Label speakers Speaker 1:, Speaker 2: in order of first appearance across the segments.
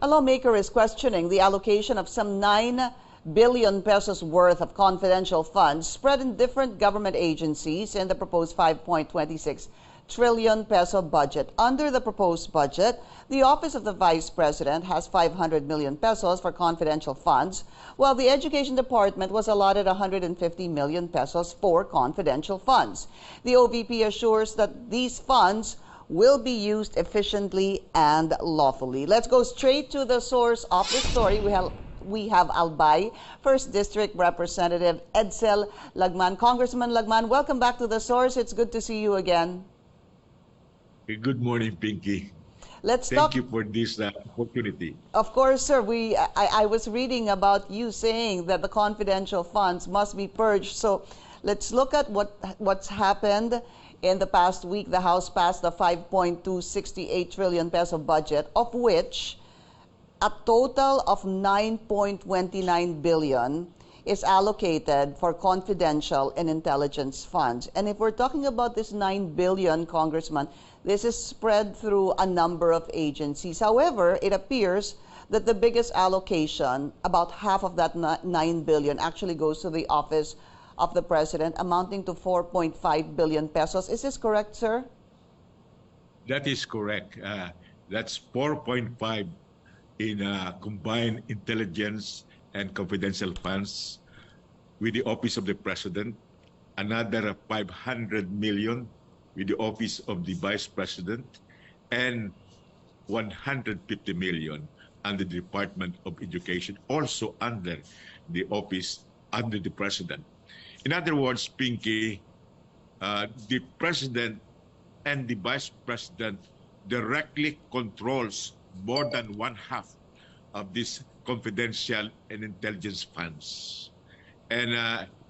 Speaker 1: A lawmaker is questioning the allocation of some 9 billion pesos worth of confidential funds spread in different government agencies in the proposed 5.26 trillion peso budget. Under the proposed budget, the Office of the Vice President has 500 million pesos for confidential funds, while the Education Department was allotted 150 million pesos for confidential funds. The OVP assures that these funds will be used efficiently and lawfully. Let's go straight to the source of the story. We have Albay, 1st District Representative Edcel Lagman. Congressman Lagman, welcome back to the source. It's good to see you again.
Speaker 2: Good morning, Pinky.
Speaker 1: Thank
Speaker 2: you for this opportunity.
Speaker 1: Of course, sir. I was reading about you saying that the confidential funds must be purged. So let's look at what's happened. In the past week, the House passed the 5.268 trillion peso budget, of which a total of 9.29 billion is allocated for confidential and intelligence funds. And if we're talking about this 9 billion, Congressman, this is spread through a number of agencies. However, it appears that the biggest allocation, about half of that 9 billion, actually goes to the Office of the President, amounting to 4.5 billion pesos. Is this correct, sir?
Speaker 2: That is correct. That's 4.5 in combined intelligence and confidential funds with the Office of the President, another 500 million with the Office of the Vice President, and 150 million under the Department of Education, also under the Office under the President. In other words, Pinky, the President and the Vice President directly controls more than one half of these confidential and intelligence funds. And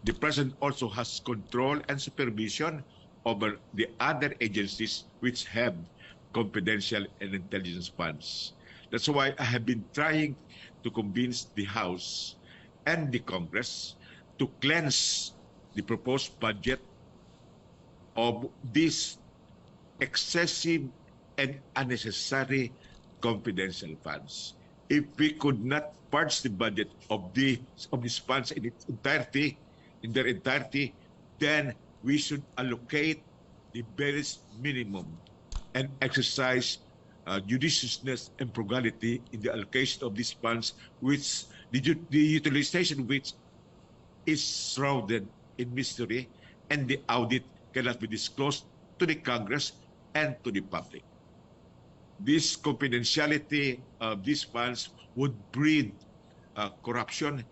Speaker 2: the President also has control and supervision over the other agencies which have confidential and intelligence funds. That's why I have been trying to convince the House and the Congress to cleanse the proposed budget of these excessive and unnecessary confidential funds. If we could not purge the budget of these funds in their entirety, then we should allocate the barest minimum and exercise judiciousness and frugality in the allocation of these funds, which the utilization which is shrouded in mystery, and the audit cannot be disclosed to the Congress and to the public. This confidentiality of these funds would breed corruption,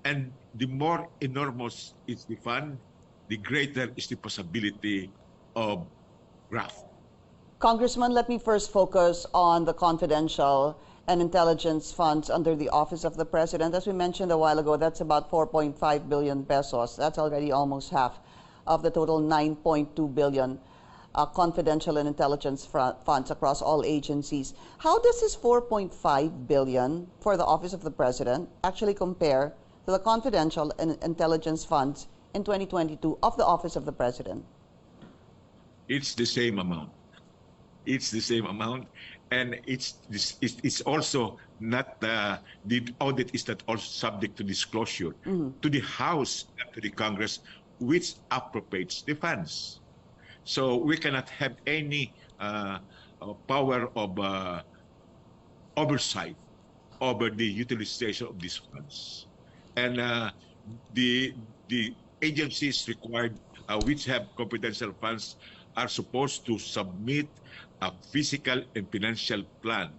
Speaker 2: and the more enormous is the fund, the greater is the possibility of graft.
Speaker 1: Congressman, let me first focus on the confidential and intelligence funds under the Office of the President. As we mentioned a while ago, that's about 4.5 billion pesos. That's already almost half of the total 9.2 billion confidential and intelligence funds across all agencies. How does this 4.5 billion for the Office of the President actually compare to the confidential and intelligence funds in 2022 of the Office of the President?
Speaker 2: It's the same amount. It's the same amount, and it's also not the audit is not also subject to disclosure to the House and to the Congress, which appropriates the funds. So we cannot have any power of oversight over the utilization of these funds, and the agencies required which have confidential funds are supposed to submit a physical and financial plan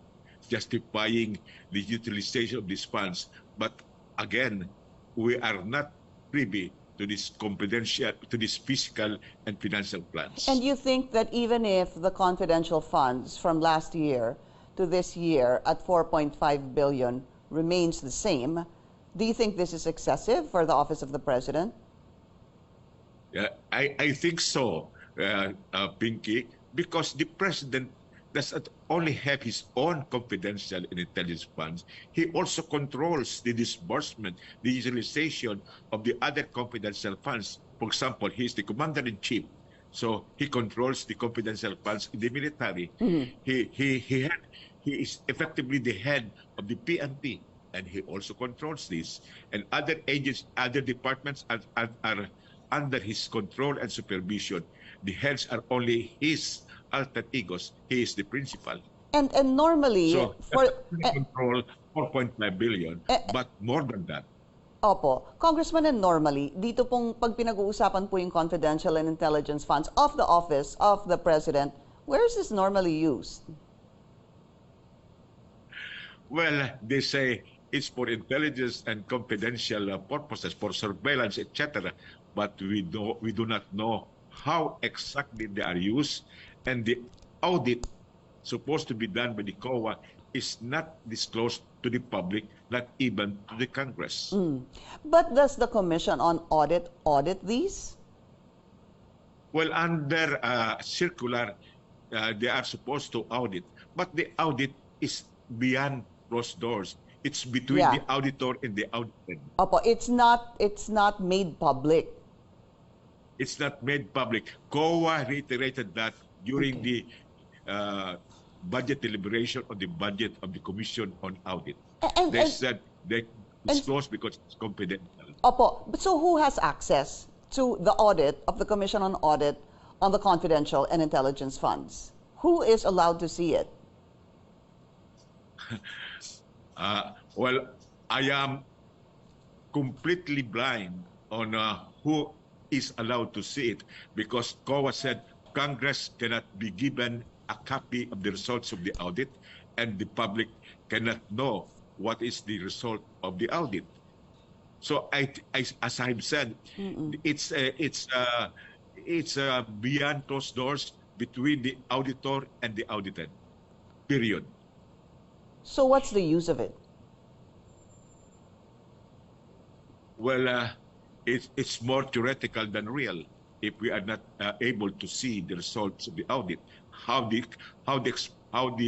Speaker 2: justifying the utilization of these funds. But again, we are not privy to this confidential, to these physical and financial plans.
Speaker 1: And you think that even if the confidential funds from last year to this year at 4.5 billion remains the same, do you think this is excessive for the Office of the President?
Speaker 2: Yeah, I think so, Pinky, because the President doesn't only have his own confidential and intelligence funds, he also controls the disbursement, the utilization of the other confidential funds. For example, he is the Commander-in-Chief, so he controls the confidential funds in the military. He he is effectively the head of the PNP, and he also controls this. And other agents, other departments are under his control and supervision. The heads are only his alter egos. He is the principal.
Speaker 1: And normally
Speaker 2: So
Speaker 1: for
Speaker 2: that's control 4.5 billion, but more than that.
Speaker 1: Opo, Congressman, and normally dito pong pag pinag-uusapan po yung confidential and intelligence funds of the office of the president, where is this normally used?
Speaker 2: Well, they say it's for intelligence and confidential purposes, for surveillance, etc. But we do not know how exactly they are used, and the audit supposed to be done by the COA is not disclosed to the public, not even to the Congress.
Speaker 1: But does the Commission on Audit these?
Speaker 2: Well, under circular, they are supposed to audit, but the audit is beyond closed doors. It's between the auditor and the audited.
Speaker 1: Opo, it's not made public.
Speaker 2: It's not made public. COA reiterated that during the budget deliberation on the budget of the Commission on Audit. They said they disclose because it's confidential.
Speaker 1: Opo, but so who has access to the audit of the Commission on Audit on the confidential and intelligence funds? Who is allowed to see it?
Speaker 2: Well, I am completely blind on who is allowed to see it, because COA said Congress cannot be given a copy of the results of the audit, and the public cannot know what is the result of the audit. So, as I've said, it's beyond closed doors between the auditor and the audited. Period.
Speaker 1: So what's the use of it?
Speaker 2: Well, it's more theoretical than real if we are not able to see the results of the audit, how the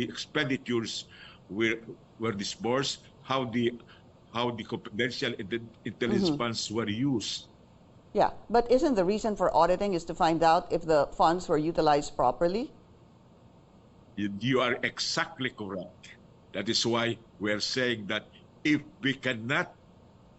Speaker 2: expenditures were disbursed, how the confidential intelligence funds were used.
Speaker 1: Yeah, but isn't the reason for auditing is to find out if the funds were utilized properly?
Speaker 2: You are exactly correct. That is why we are saying that if we cannot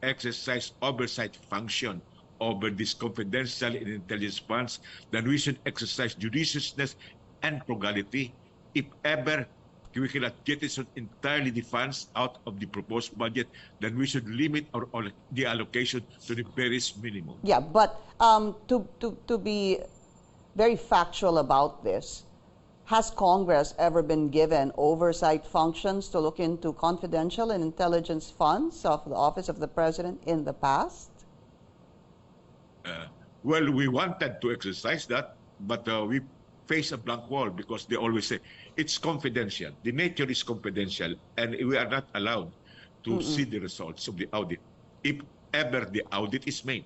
Speaker 2: exercise oversight function over these confidential and intelligence funds, then we should exercise judiciousness and frugality. If ever we cannot jettison entirely the funds out of the proposed budget, then we should limit the allocation to the barest minimum.
Speaker 1: Yeah, but to be very factual about this, has Congress ever been given oversight functions to look into confidential and intelligence funds of the Office of the President in the past?
Speaker 2: Well, we wanted to exercise that, but we face a blank wall because they always say it's confidential. The nature is confidential, and we are not allowed to see the results of the audit, if ever the audit is made.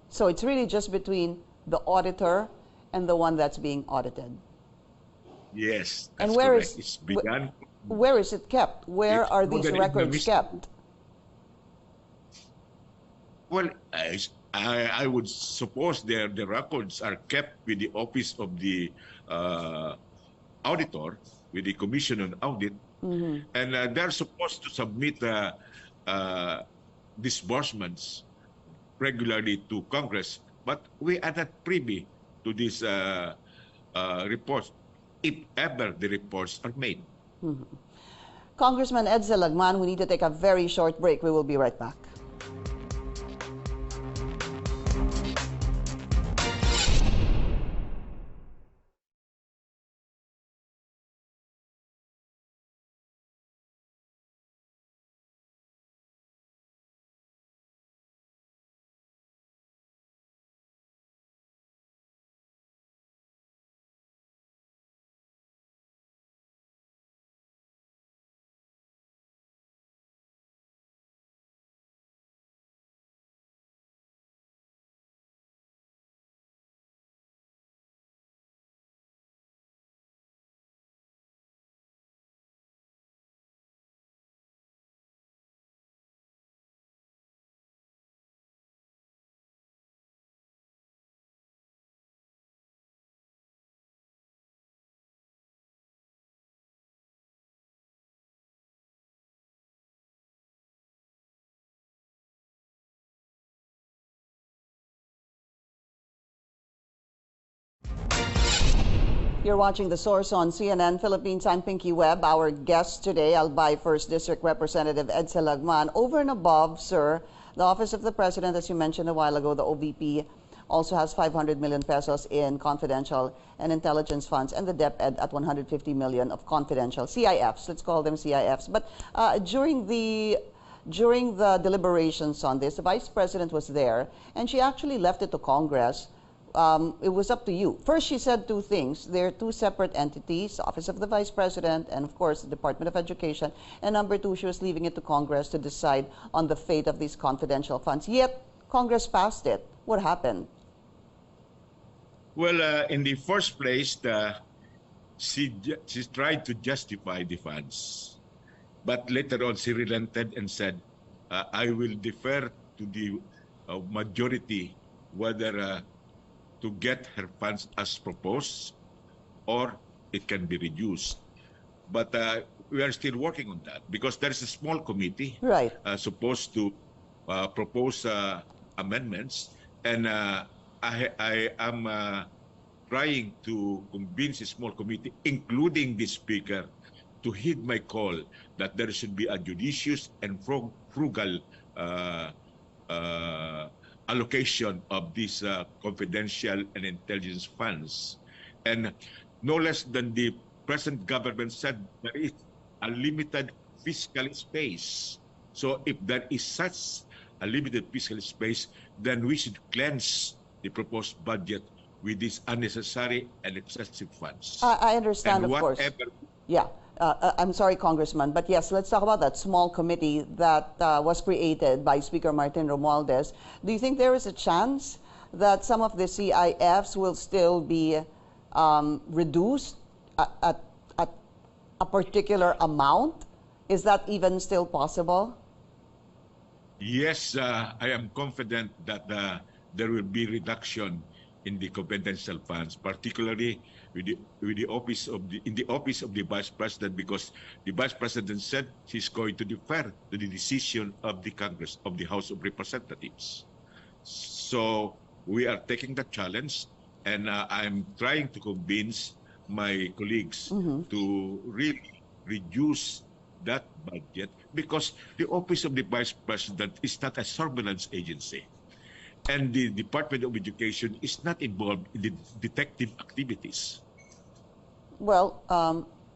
Speaker 1: So it's really just between the auditor and the one that's being audited.
Speaker 2: Yes, that's
Speaker 1: and where
Speaker 2: correct.
Speaker 1: is
Speaker 2: It's begun.
Speaker 1: where is it kept? Where are these records kept?
Speaker 2: Well, I would suppose the records are kept with the office of the auditor, with the Commission on Audit, and they're supposed to submit disbursements regularly to Congress, but we are not privy to these reports, if ever the reports are made.
Speaker 1: Congressman Edcel Lagman, we need to take a very short break. We will be right back. You're watching The Source on CNN Philippines. I'm Pinky Webb. Our guest today, Albay 1st District Representative Edcel Lagman. Over and above, sir, the Office of the President, as you mentioned a while ago, the OVP, also has 500 million pesos in confidential and intelligence funds, and the DepEd at 150 million of confidential CIFs. Let's call them CIFs. But during the deliberations on this, the Vice President was there, and she actually left it to Congress. It was up to you. First, she said two things. They're two separate entities, Office of the Vice President and, of course, the Department of Education. And number two, she was leaving it to Congress to decide on the fate of these confidential funds. Yet, Congress passed it. What happened?
Speaker 2: Well, in the first place, she tried to justify the funds. But later on, she relented and said, I will defer to the majority whether to get her funds as proposed or it can be reduced. But we are still working on that because there is a small committee supposed to propose amendments, and I am trying to convince a small committee, including the Speaker, to heed my call that there should be a judicious and frugal allocation of these confidential and intelligence funds. And no less than the present government said, there is a limited fiscal space. So if there is such a limited fiscal space, then we should cleanse the proposed budget with these unnecessary and excessive funds.
Speaker 1: I understand,
Speaker 2: and
Speaker 1: of course. Yeah. I'm sorry, Congressman, but yes, let's talk about that small committee that was created by Speaker Martin Romualdez. Do you think there is a chance that some of the CIFs will still be reduced at a particular amount? Is that even still possible?
Speaker 2: Yes, I am confident that there will be reduction in the confidential funds, particularly with the office of the Vice President, because the Vice President said she's going to defer to the decision of the Congress, of the House of Representatives. So we are taking the challenge, and I'm trying to convince my colleagues to really reduce that budget, because the office of the Vice President is not a surveillance agency. And the Department of Education is not involved in the detective activities.
Speaker 1: Well,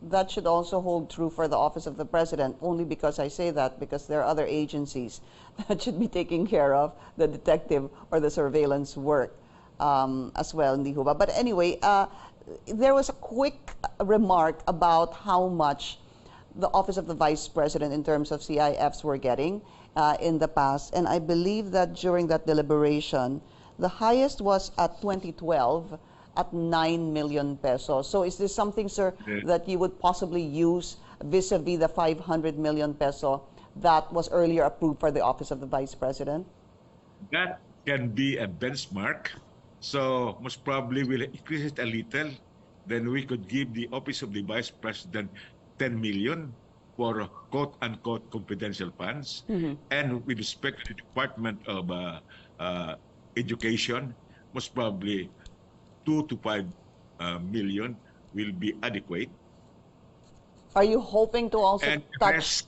Speaker 1: that should also hold true for the Office of the President, only because I say that, because there are other agencies that should be taking care of the detective or the surveillance work as well in the HUBA. But anyway, there was a quick remark about how much the Office of the Vice President in terms of CIFs were getting in the past. And I believe that during that deliberation, the highest was at 2012 at 9 million pesos. So is this something, sir, that you would possibly use vis-a-vis the 500 million peso that was earlier approved for the Office of the Vice President?
Speaker 2: That can be a benchmark. So most probably we'll increase it a little. Then we could give the Office of the Vice President 10 million for quote-unquote confidential funds. And with respect to the Department of Education, most probably 2 to 5 million will be adequate.
Speaker 1: Are you hoping to also touch?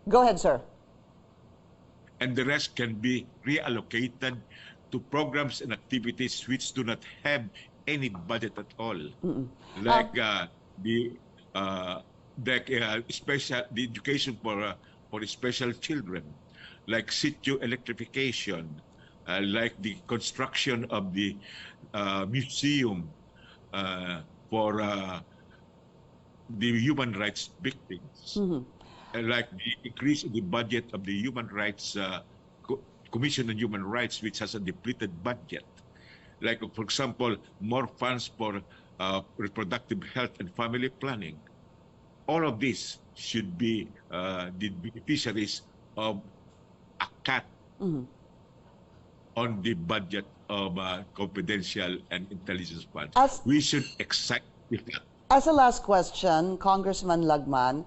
Speaker 1: Go ahead, sir.
Speaker 2: And the rest can be reallocated to programs and activities which do not have any budget at all, like the education for special children, like situ electrification, like the construction of the museum for the human rights victims, like the increase in the budget of the Human Rights Commission on Human Rights, which has a depleted budget. Like, for example, more funds for reproductive health and family planning. All of this should be the beneficiaries of a cut on the budget of confidential and intelligence funds. We should exact that.
Speaker 1: As a last question, Congressman Lagman,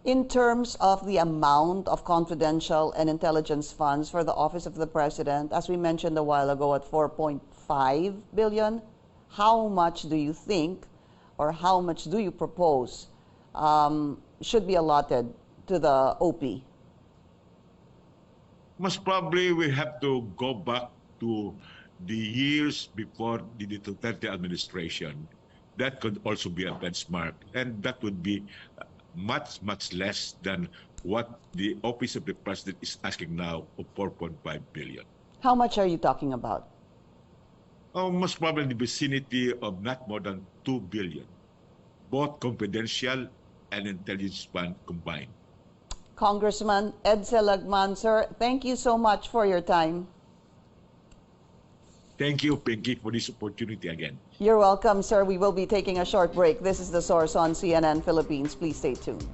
Speaker 1: in terms of the amount of confidential and intelligence funds for the Office of the President, as we mentioned a while ago at 4.5 billion, how much do you think or how much do you propose should be allotted to the OP?
Speaker 2: Most probably we have to go back to the years before the Duterte administration. That could also be a benchmark, and that would be much, much less than what the Office of the President is asking now of 4.5 billion.
Speaker 1: How much are you talking about?
Speaker 2: Most probably in the vicinity of not more than 2 billion, both confidential and intelligence fund combined.
Speaker 1: Congressman Edcel Lagman, sir, thank you so much for your time.
Speaker 2: Thank you, Pinky, for this opportunity again.
Speaker 1: You're welcome, sir. We will be taking a short break. This is The Source on CNN Philippines. Please stay tuned.